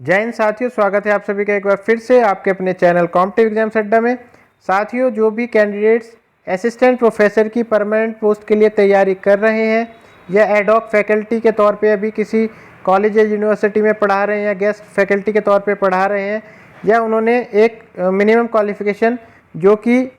जय हिंद साथियों, स्वागत है आप सभी का एक बार फिर से आपके अपने चैनल कॉम्पिटिटिव एग्जाम्स अड्डा में। साथियों, जो भी कैंडिडेट्स असिस्टेंट प्रोफेसर की परमानेंट पोस्ट के लिए तैयारी कर रहे हैं या एडॉक फैकल्टी के तौर पे अभी किसी कॉलेज या यूनिवर्सिटी में पढ़ा रहे हैं या गेस्ट फैकल्टी के तौर पे पढ़ा रहे हैं या उन्होंने एक मिनिमम क्वालिफिकेशन जो कि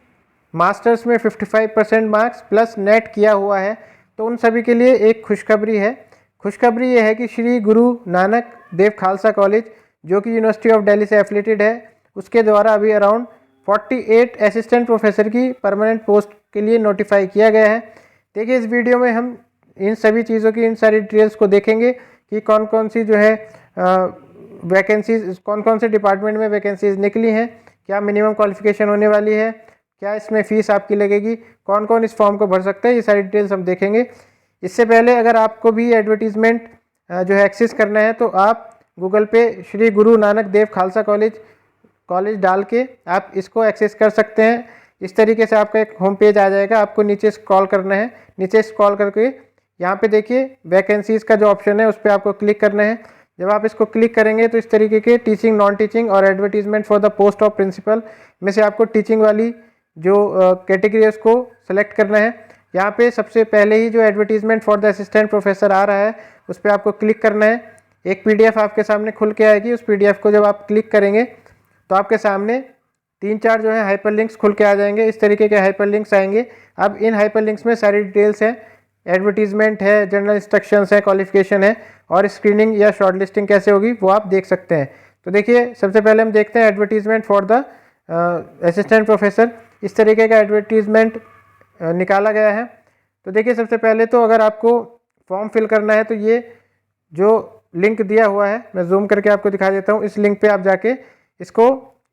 मास्टर्स में 55% मार्क्स प्लस नेट किया हुआ है, तो उन सभी के लिए एक खुशखबरी है। खुशखबरी ये है कि श्री गुरु नानक देव खालसा कॉलेज जो कि यूनिवर्सिटी ऑफ दिल्ली से एफिलेटेड है, उसके द्वारा अभी अराउंड 48 असिस्टेंट प्रोफेसर की परमानेंट पोस्ट के लिए नोटिफाई किया गया है। देखिए, इस वीडियो में हम इन सभी चीज़ों की, इन सारी डिटेल्स को देखेंगे कि कौन कौन सी जो है वैकेंसीज, कौन कौन से डिपार्टमेंट में वैकेंसीज निकली हैं, क्या मिनिमम क्वालिफिकेशन होने वाली है, क्या इसमें फ़ीस आपकी लगेगी, कौन कौन इस फॉर्म को भर सकता है, ये सारी डिटेल्स हम देखेंगे। इससे पहले अगर आपको भी एडवर्टीज़मेंट जो है एक्सेस करना है तो आप गूगल पे श्री गुरु नानक देव खालसा कॉलेज डाल के आप इसको एक्सेस कर सकते हैं। इस तरीके से आपका एक होम पेज आ जाएगा, आपको नीचे स्क्रॉल करना है। नीचे स्क्रॉल करके यहाँ पे देखिए वैकेंसीज़ का जो ऑप्शन है उस पर आपको क्लिक करना है। जब आप इसको क्लिक करेंगे तो इस तरीके के टीचिंग, नॉन टीचिंग और advertisement for the post of principal में से आपको टीचिंग वाली जो कैटेगरी है उसको सेलेक्ट करना है। यहाँ पे सबसे पहले ही जो advertisement for the assistant professor आ रहा है उस पर आपको क्लिक करना है। एक पीडीएफ आपके सामने खुल के आएगी। उस पीडीएफ को जब आप क्लिक करेंगे तो आपके सामने 3-4 जो है हाइपरलिंक्स खुल के आ जाएंगे। इस तरीके के हाइपरलिंक्स आएंगे। अब इन हाइपरलिंक्स में सारी डिटेल्स हैं, एडवर्टीजमेंट है, जनरल इंस्ट्रक्शंस है, क्वालिफिकेशन है और स्क्रीनिंग या शॉर्टलिस्टिंग कैसे होगी वो आप देख सकते हैं। तो देखिए, सबसे पहले हम देखते हैं advertisement for the assistant professor. इस तरीके का एडवर्टीजमेंट निकाला गया है। तो देखिए, सबसे पहले तो अगर आपको फॉर्म फिल करना है तो ये जो लिंक दिया हुआ है, मैं जूम करके आपको दिखा देता हूँ। इस लिंक पे आप जाके इसको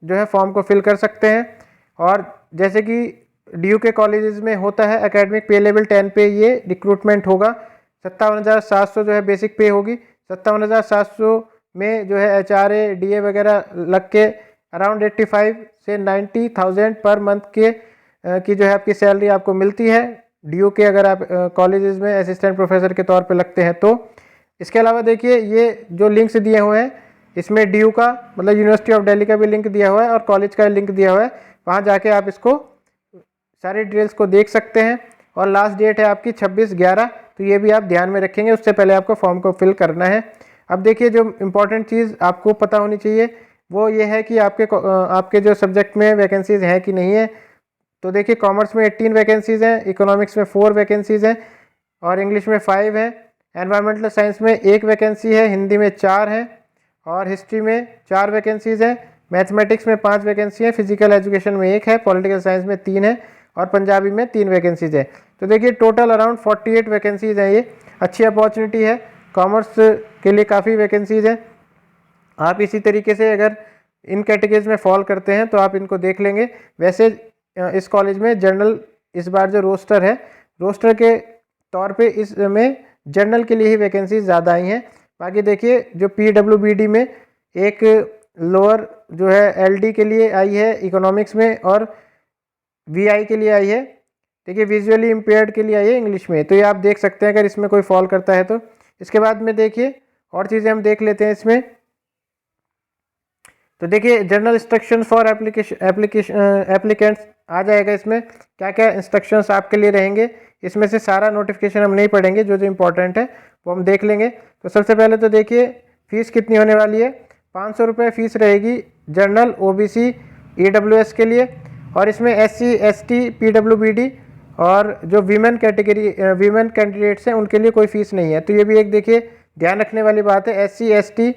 जो है फॉर्म को फिल कर सकते हैं। और जैसे कि डी के कॉलेजेस में होता है, एकेडमिक पे लेवल 10 पे ये रिक्रूटमेंट होगा। 57,700 जो है बेसिक पे होगी। 57,700 में जो है HRA DA वगैरह लग के अराउंड 85 से 90,000 पर मंथ के की जो है आपकी सैलरी आपको मिलती है डी के, अगर आप कॉलेजेस में असिस्टेंट प्रोफेसर के तौर पे लगते हैं तो। इसके अलावा देखिए, ये जो लिंक्स दिए हुए हैं इसमें डी का मतलब यूनिवर्सिटी ऑफ दिल्ली का भी लिंक दिया हुआ है और कॉलेज का लिंक दिया हुआ है। वहाँ जाके आप इसको सारी डिटेल्स को देख सकते हैं। और लास्ट डेट है आपकी 26/11, तो ये भी आप ध्यान में रखेंगे। उससे पहले आपको फॉर्म को फिल करना है। अब देखिए, जो इम्पोर्टेंट चीज़ आपको पता होनी चाहिए वो ये है कि आपके जो सब्जेक्ट में वैकेंसीज़ हैं कि नहीं है। तो देखिए, कॉमर्स में 18 वैकेंसीज़ हैं, इकोनॉमिक्स में 4 वैकेंसीज़ हैं और इंग्लिश में 5 हैं। एनवायरमेंटल साइंस में 1 वैकेंसी है, हिंदी में 4 हैं और हिस्ट्री में 4 वैकेंसीज़ हैं। मैथमेटिक्स में 5 वैकेंसी है, फिजिकल एजुकेशन में 1 है, पॉलिटिकल साइंस में 3 है और पंजाबी में 3 वैकेंसीज़ है। तो देखिए, टोटल अराउंड 48 वैकेंसीज़ हैं। ये अच्छी अपॉर्चुनिटी है, कॉमर्स के लिए काफ़ी वैकेंसीज़ हैं। आप इसी तरीके से अगर इन कैटेगरीज में फॉल करते हैं तो आप इनको देख लेंगे। वैसे इस कॉलेज में जनरल, इस बार जो रोस्टर है, रोस्टर के तौर पे इसमें जनरल के लिए ही वैकेंसीज ज़्यादा आई हैं। बाकी देखिए, जो PWBD में एक लोअर जो है LD के लिए आई है इकोनॉमिक्स में और VI के लिए आई है। देखिए, विजुअली इम्पेयर्ड के लिए आई है इंग्लिश में। तो ये आप देख सकते हैं अगर इसमें कोई फॉल करता है तो। इसके बाद में देखिए और चीज़ें हम देख लेते हैं इसमें। तो देखिए, जनरल इंस्ट्रक्शन फॉर एप्लीकेंट्स आ जाएगा। इसमें क्या क्या इंस्ट्रक्शंस आपके लिए रहेंगे, इसमें से सारा नोटिफिकेशन हम नहीं पढ़ेंगे, जो जो इम्पोर्टेंट है वो हम देख लेंगे। तो सबसे पहले तो देखिए, फ़ीस कितनी होने वाली है। 500 रुपये फ़ीस रहेगी जनरल, OBC, EWS के लिए। और इसमें SC ST PWBD और जो वीमेन कैंडिडेट्स हैं उनके लिए कोई फ़ीस नहीं है। तो ये भी एक देखिए ध्यान रखने वाली बात है। SC ST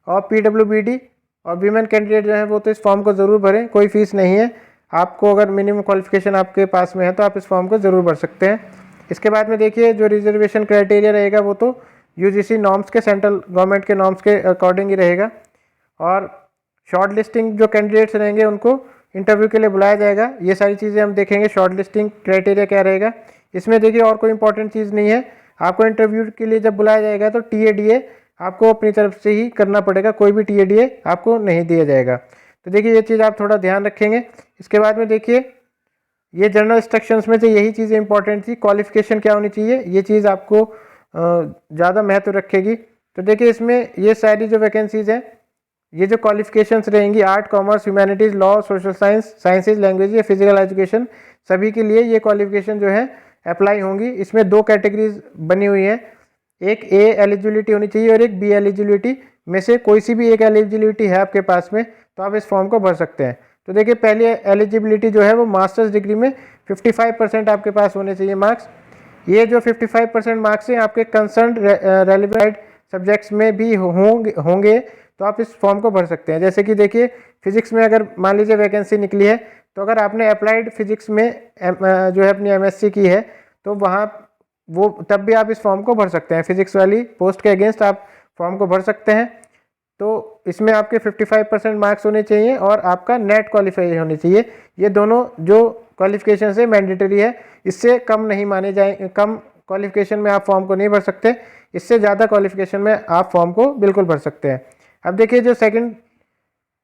और PWBD और वीमेन कैंडिडेट जो है वो तो इस फॉर्म को ज़रूर भरें, कोई फ़ीस नहीं है। आपको अगर मिनिमम क्वालिफिकेशन आपके पास में है तो आप इस फॉर्म को ज़रूर भर सकते हैं। इसके बाद में देखिए, जो रिजर्वेशन क्राइटेरिया रहेगा वो तो UGC नॉर्म्स के, सेंट्रल गवर्नमेंट के नॉर्म्स के अकॉर्डिंग ही रहेगा। और शॉर्ट लिस्टिंग जो कैंडिडेट्स रहेंगे उनको इंटरव्यू के लिए बुलाया जाएगा। ये सारी चीज़ें हम देखेंगे। शॉर्ट लिस्टिंग क्राइटेरिया क्या रहेगा इसमें, देखिए और कोई इंपॉर्टेंट चीज़ नहीं है। आपको इंटरव्यू के लिए जब बुलाया जाएगा तो TADA आपको अपनी तरफ से ही करना पड़ेगा, कोई भी TADA आपको नहीं दिया जाएगा। तो देखिए, ये चीज़ आप थोड़ा ध्यान रखेंगे। इसके बाद में देखिए, ये जनरल इंस्ट्रक्शंस में से यही चीज़ें इंपॉर्टेंट थी। क्वालिफिकेशन क्या होनी चाहिए, ये चीज़ आपको ज़्यादा महत्व रखेगी। तो देखिए, इसमें ये सारी जो वैकेंसीज़ हैं ये जो क्वालिफिकेशंस रहेंगी art, commerce, humanities, law, social science, sciences, language या फिजिकल एजुकेशन, सभी के लिए ये क्वालिफिकेशन जो है अप्लाई होंगी। इसमें 2 कैटेगरीज बनी हुई है, एक ए एलिजिबिलिटी होनी चाहिए और एक बी एलिजिबिलिटी में से कोई सी भी एक एलिजिबिलिटी है आपके पास में तो आप इस फॉर्म को भर सकते हैं। तो देखिए पहली एलिजिबिलिटी जो है वो मास्टर्स डिग्री में 55% आपके पास होने चाहिए मार्क्स। ये जो 55% मार्क्स हैं आपके कंसर्न रेलिवेंट सब्जेक्ट्स में भी होंगे तो आप इस फॉर्म को भर सकते हैं। जैसे कि देखिए फिजिक्स में अगर मान लीजिए वैकेंसी निकली है तो अगर आपने अप्लाइड फिजिक्स में जो है अपनी एमएससी की है तो वहाँ वो तब भी आप इस फॉर्म को भर सकते हैं। फिजिक्स वाली पोस्ट के अगेंस्ट आप फॉर्म को भर सकते हैं। तो इसमें आपके 55% मार्क्स होने चाहिए और आपका नेट क्वालिफाई होनी चाहिए। ये दोनों जो क्वालिफिकेशन है मैंडेटरी है, इससे कम नहीं माने जाए, कम क्वालिफिकेशन में आप फॉर्म को नहीं भर सकते, इससे ज़्यादा क्वालिफिकेशन में आप फॉर्म को बिल्कुल भर सकते हैं। अब देखिए जो सेकंड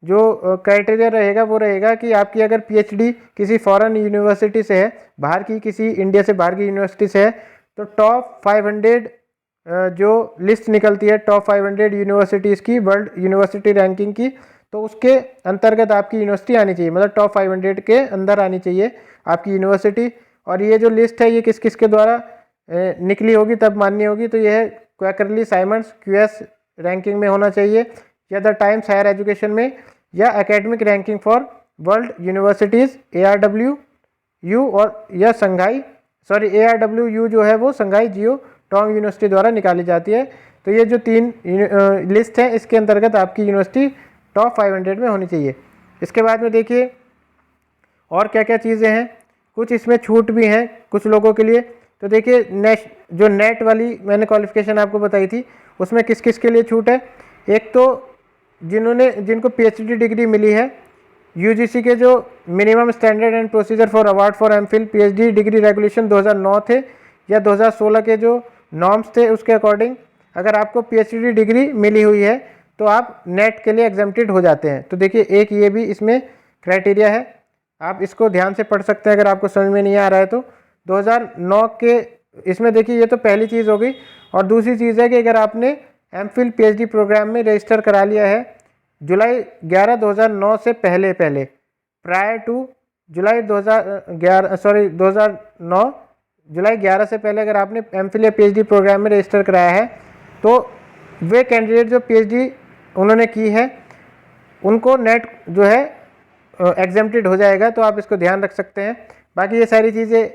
जो क्राइटेरिया रहेगा वो रहेगा कि आपकी अगर पीएचडी किसी फॉरेन यूनिवर्सिटी से है, बाहर की किसी इंडिया से बाहर की यूनिवर्सिटी से है, तो टॉप 500 जो लिस्ट निकलती है टॉप 500 यूनिवर्सिटीज़ की वर्ल्ड यूनिवर्सिटी रैंकिंग की, तो उसके अंतर्गत आपकी यूनिवर्सिटी आनी चाहिए, मतलब टॉप 500 के अंदर आनी चाहिए आपकी यूनिवर्सिटी। और ये जो लिस्ट है ये किस किस के द्वारा निकली होगी तब मान्य होगी, तो ये है क्वैकरली साइमंड्स क्यूएस रैंकिंग में होना चाहिए, या द टाइम्स हायर एजुकेशन में, या academic ranking for world universities ARWU और या संघाई ARWU जो है वो संघाई जियो टोंग यूनिवर्सिटी द्वारा निकाली जाती है। तो ये जो 3 लिस्ट है इसके अंतर्गत आपकी यूनिवर्सिटी टॉप 500 में होनी चाहिए। इसके बाद में देखिए और क्या क्या चीज़ें हैं, कुछ इसमें छूट भी हैं कुछ लोगों के लिए। तो देखिए नेट वाली मैंने क्वालिफिकेशन आपको बताई थी उसमें किस किस के लिए छूट है। एक तो जिनको PhD डिग्री मिली है, UGC के जो minimum standard and procedure for award for MPhil PhD degree regulation 2009 थे या 2016 के जो नॉर्म्स थे उसके अकॉर्डिंग अगर आपको PhD डिग्री मिली हुई है तो आप नेट के लिए एग्जेम्प्टेड हो जाते हैं। तो देखिए एक ये भी इसमें क्राइटेरिया है, आप इसको ध्यान से पढ़ सकते हैं अगर आपको समझ में नहीं आ रहा है तो। 2009 के इसमें देखिए ये तो पहली चीज़ हो गई। और दूसरी चीज़ है कि अगर आपने एमफिल PhD प्रोग्राम में रजिस्टर करा लिया है जुलाई 11 2009 से पहले प्रायर टू जुलाई 2009 जुलाई 11 से पहले अगर आपने एमफिल या PhD प्रोग्राम में रजिस्टर कराया है तो वे कैंडिडेट जो PhD उन्होंने की है उनको नेट जो है एग्जेम्प्टेड हो जाएगा, तो आप इसको ध्यान रख सकते हैं। बाकी ये सारी चीज़ें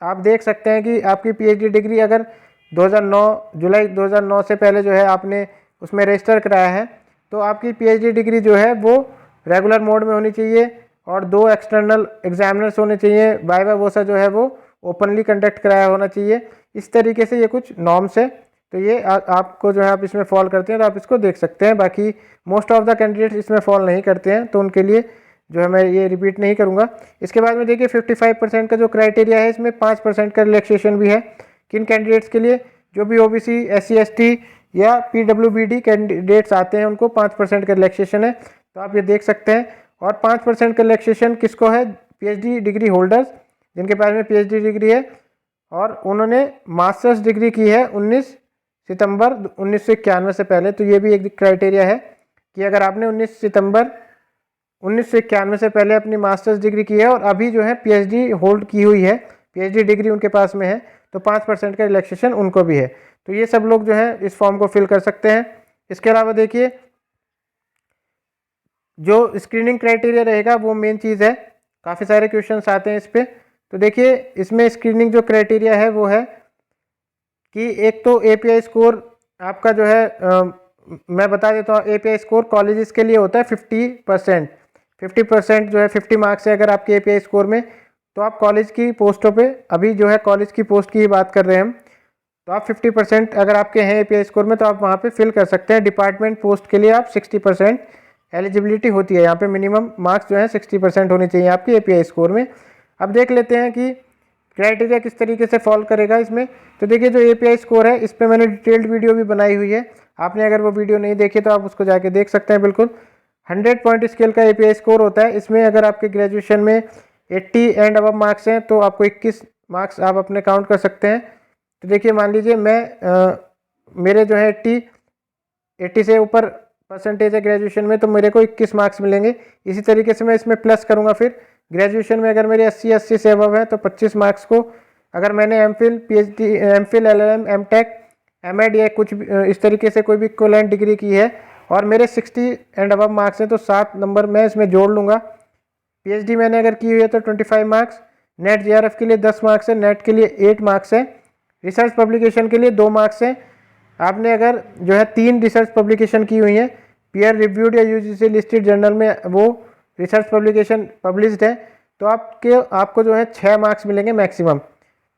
आप देख सकते हैं कि आपकी PhD डिग्री अगर 2009 जुलाई 2009 से पहले जो है आपने उसमें रजिस्टर कराया है तो आपकी PhD डिग्री जो है वो रेगुलर मोड में होनी चाहिए और 2 एक्सटर्नल एग्जामिनर्स होने चाहिए, वाइवा वोसा जो है वो ओपनली कंडक्ट कराया होना चाहिए। इस तरीके से ये कुछ नॉर्म्स है, तो ये आपको जो है आप इसमें फॉल करते हैं तो आप इसको देख सकते हैं। बाकी मोस्ट ऑफ द कैंडिडेट्स इसमें फॉल नहीं करते हैं तो उनके लिए जो है मैं ये रिपीट नहीं करूँगा। इसके बाद में देखिए 55% का जो क्राइटेरिया है इसमें 5% का रिलैक्सेशन भी है किन कैंडिडेट्स के लिए, जो भी OBC SC ST या PWBD कैंडिडेट्स आते हैं उनको 5% का रिलैक्सेशन है, तो आप ये देख सकते हैं। और 5% का रिलैक्सेशन किसको है, PhD डिग्री होल्डर्स जिनके पास में PhD डिग्री है और उन्होंने मास्टर्स डिग्री की है 19 सितंबर 1991 से पहले। तो ये भी एक क्राइटेरिया है कि अगर आपने 19 सितंबर 1991 से पहले अपनी मास्टर्स डिग्री की है और अभी जो है PhD होल्ड की हुई है, PhD डिग्री उनके पास में है, तो 5% का रिलैक्सेशन उनको भी है। तो ये सब लोग जो है इस फॉर्म को फिल कर सकते हैं। इसके अलावा देखिए जो स्क्रीनिंग क्राइटेरिया रहेगा वो मेन चीज़ है, काफ़ी सारे क्वेश्चंस आते हैं इस पर। तो देखिए इसमें स्क्रीनिंग जो क्राइटेरिया है वो है कि एक तो API स्कोर आपका जो है मैं बता देता हूँ, API स्कोर कॉलेजेस के लिए होता है 50% जो है 50 मार्क्स है अगर आपके API स्कोर में, तो आप कॉलेज की पोस्टों पे अभी जो है कॉलेज की पोस्ट की बात कर रहे हैं हम, तो आप 50% अगर आपके हैं API स्कोर में तो आप वहाँ पे फिल कर सकते हैं। डिपार्टमेंट पोस्ट के लिए आप 60% एलिजिबिलिटी होती है, यहाँ पे मिनिमम मार्क्स जो है 60% होने चाहिए आपके API स्कोर में। अब देख लेते हैं कि क्राइटेरिया किस तरीके से फॉलो करेगा इसमें। तो देखिए जो API स्कोर है इस पर मैंने डिटेल्ड वीडियो भी बनाई हुई है, आपने अगर वो वीडियो नहीं देखी तो आप उसको जाके देख सकते हैं। बिल्कुल 100 पॉइंट स्केल का API स्कोर होता है। इसमें अगर आपके ग्रेजुएशन में 80 एंड अबव मार्क्स हैं तो आपको 21 मार्क्स आप अपने काउंट कर सकते हैं। तो देखिए मान लीजिए मैं मेरे जो है 80 से ऊपर परसेंटेज है ग्रेजुएशन में, तो मेरे को 21 मार्क्स मिलेंगे। इसी तरीके से मैं इसमें प्लस करूँगा, फिर ग्रेजुएशन में अगर मेरे 80 से अबव है तो 25 मार्क्स को, अगर मैंने MPhil, PhD, MPhil, LLM, MTech, MEd या कुछ इस तरीके से कोई भी इक्विवेलेंट डिग्री की है और मेरे 60 एंड अबव मार्क्स हैं तो 7 नंबर मैं इसमें जोड़ लूँगा। पीएचडी मैंने अगर की हुई है तो 25 मार्क्स, नेट जेआरएफ के लिए 10 मार्क्स है, नेट के लिए 8 मार्क्स है, रिसर्च पब्लिकेशन के लिए 2 मार्क्स है। आपने अगर जो है 3 रिसर्च पब्लिकेशन की हुई है, पीयर रिव्यूड या यूजीसी लिस्टेड जर्नल में वो रिसर्च पब्लिकेशन पब्लिश्ड है, तो आपको जो है 6 मार्क्स मिलेंगे मैक्सिमम।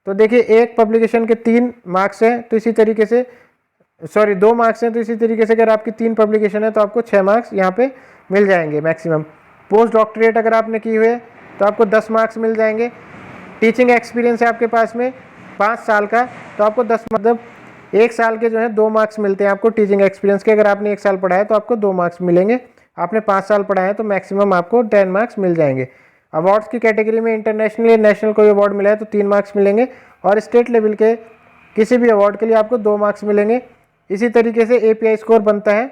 तो देखिए एक पब्लिकेशन के 3 मार्क्स हैं, तो इसी तरीके से 2 मार्क्स हैं, तो इसी तरीके से अगर आपकी 3 पब्लिकेशन है तो आपको 6 मार्क्स यहाँ पे मिल जाएंगे मैक्सिमम। पोस्ट डॉक्टरेट अगर आपने की हुई है तो आपको 10 मार्क्स मिल जाएंगे। टीचिंग एक्सपीरियंस है आपके पास में 5 साल का, तो आपको 10 मतलब 1 साल के जो है 2 मार्क्स मिलते हैं आपको टीचिंग एक्सपीरियंस के। अगर आपने 1 साल पढ़ाया तो आपको 2 मार्क्स मिलेंगे, आपने 5 साल पढ़ाया है तो मैक्सिमम आपको 10 मार्क्स मिल जाएंगे। अवार्ड्स की कैटेगरी में इंटरनेशनल या नेशनल कोई अवार्ड मिला है तो 3 मार्क्स मिलेंगे, और स्टेट लेवल के किसी भी अवार्ड के लिए आपको 2 मार्क्स मिलेंगे। इसी तरीके से एपीआई स्कोर बनता है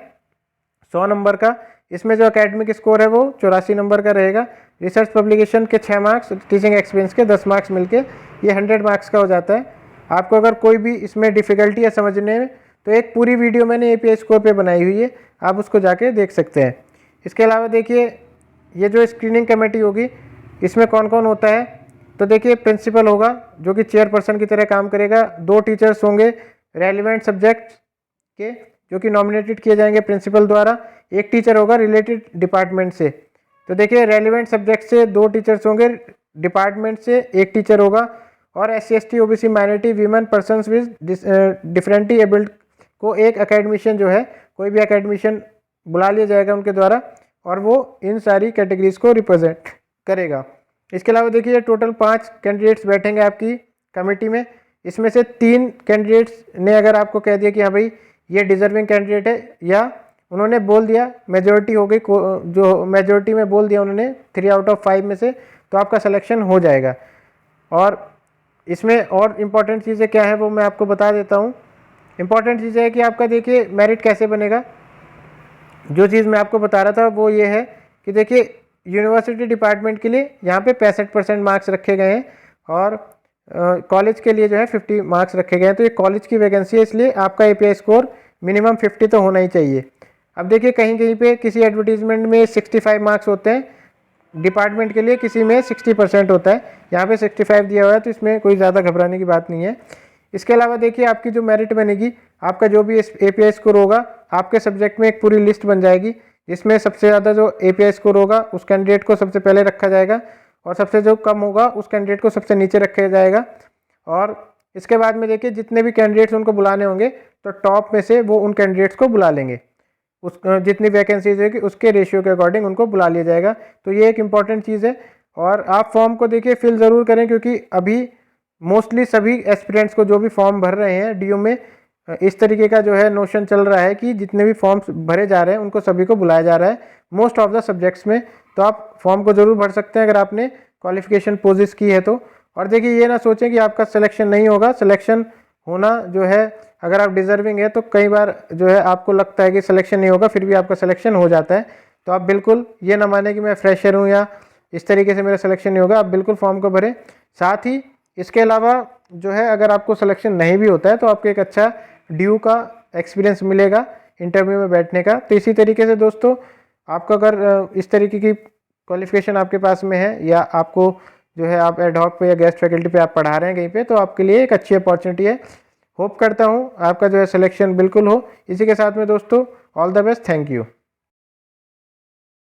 100 नंबर का, इसमें जो एकेडमिक स्कोर है वो 84 नंबर का रहेगा। रिसर्च पब्लिकेशन के 6 मार्क्स, टीचिंग एक्सपीरियंस के 10 मार्क्स मिलके ये 100 मार्क्स का हो जाता है। आपको अगर कोई भी इसमें डिफ़िकल्टी है समझने में तो एक पूरी वीडियो मैंने एपीआई स्कोर पे बनाई हुई है, आप उसको जाके देख सकते हैं। इसके अलावा देखिए ये जो स्क्रीनिंग कमेटी होगी इसमें कौन कौन होता है, तो देखिए प्रिंसिपल होगा जो कि चेयरपर्सन की तरह काम करेगा, 2 टीचर्स होंगे रेलिवेंट सब्जेक्ट के जो कि नॉमिनेटेड किए जाएंगे प्रिंसिपल द्वारा, 1 टीचर होगा रिलेटेड डिपार्टमेंट से। तो देखिए रेलिवेंट सब्जेक्ट से 2 टीचर्स होंगे, डिपार्टमेंट से 1 टीचर होगा, और SC/ST OBC minority women persons with differently abled को एक एकेडमिशियन जो है, कोई भी एकेडमिशियन बुला लिया जाएगा उनके द्वारा और वो इन सारी कैटेगरीज को रिप्रेजेंट करेगा। इसके अलावा देखिए टोटल 5 कैंडिडेट्स बैठेंगे आपकी कमेटी में, इसमें से 3 कैंडिडेट्स ने अगर आपको कह दिया कि हाँ भाई ये डिजर्विंग कैंडिडेट है, या उन्होंने बोल दिया मेजोरिटी हो गई, जो मेजोरिटी में बोल दिया उन्होंने 3 आउट ऑफ 5 में से, तो आपका सिलेक्शन हो जाएगा। और इसमें और इम्पॉर्टेंट चीज़ें क्या है वो मैं आपको बता देता हूँ। इम्पॉर्टेंट चीज़ है कि आपका देखिए मेरिट कैसे बनेगा। जो चीज़ मैं आपको बता रहा था वो ये है कि देखिए यूनिवर्सिटी डिपार्टमेंट के लिए यहाँ पे 65% मार्क्स रखे गए हैं, और कॉलेज के लिए जो है 50 मार्क्स रखे गए हैं। तो ये कॉलेज की वैकेंसी है, इसलिए आपका एपीआई स्कोर मिनिमम 50 तो होना ही चाहिए। अब देखिए कहीं कहीं पे किसी एडवर्टीजमेंट में 65 मार्क्स होते हैं डिपार्टमेंट के लिए, किसी में 60% होता है, यहाँ पे 65 दिया हुआ है, तो इसमें कोई ज़्यादा घबराने की बात नहीं है। इसके अलावा देखिए आपकी जो मेरिट बनेगी, आपका जो भी एपीआई स्कोर होगा आपके सब्जेक्ट में एक पूरी लिस्ट बन जाएगी, जिसमें सबसे ज़्यादा जो एपीआई स्कोर होगा उस कैंडिडेट को सबसे पहले रखा जाएगा, और सबसे जो कम होगा उस कैंडिडेट को सबसे नीचे रखा जाएगा। और इसके बाद में देखिए जितने भी कैंडिडेट्स उनको बुलाने होंगे तो टॉप में से वो उन कैंडिडेट्स को बुला लेंगे, उस जितनी वैकेंसीज होगी उसके रेशियो के अकॉर्डिंग उनको बुला लिया जाएगा। तो ये एक इम्पॉर्टेंट चीज़ है। और आप फॉर्म को देखिए फिल ज़रूर करें, क्योंकि अभी मोस्टली सभी एस्पिरेंट्स को जो भी फॉर्म भर रहे हैं डीयू में, इस तरीके का जो है नोशन चल रहा है कि जितने भी फॉर्म्स भरे जा रहे हैं उनको सभी को बुलाया जा रहा है मोस्ट ऑफ द सब्जेक्ट्स में। तो आप फॉर्म को ज़रूर भर सकते हैं अगर आपने क्वालिफिकेशन पोजिस की है तो। और देखिए ये ना सोचें कि आपका सिलेक्शन नहीं होगा, सिलेक्शन होना जो है, अगर आप डिजर्विंग है तो कई बार जो है आपको लगता है कि सिलेक्शन नहीं होगा, फिर भी आपका सिलेक्शन हो जाता है। तो आप बिल्कुल ये ना माने कि मैं फ्रेशर हूँ या इस तरीके से मेरा सिलेक्शन नहीं होगा, आप बिल्कुल फॉर्म को भरें। साथ ही इसके अलावा जो है अगर आपको सिलेक्शन नहीं भी होता है तो आपको एक अच्छा ड्यू का एक्सपीरियंस मिलेगा इंटरव्यू में बैठने का। तो इसी तरीके से दोस्तों आपको अगर इस तरीके की क्वालिफिकेशन आपके पास में है, या आपको जो है आप एडहॉक पे या गेस्ट फैकल्टी पे आप पढ़ा रहे हैं कहीं पे, तो आपके लिए एक अच्छी अपॉर्चुनिटी है। होप करता हूँ आपका जो है सिलेक्शन बिल्कुल हो। इसी के साथ में दोस्तों all the best, thank you.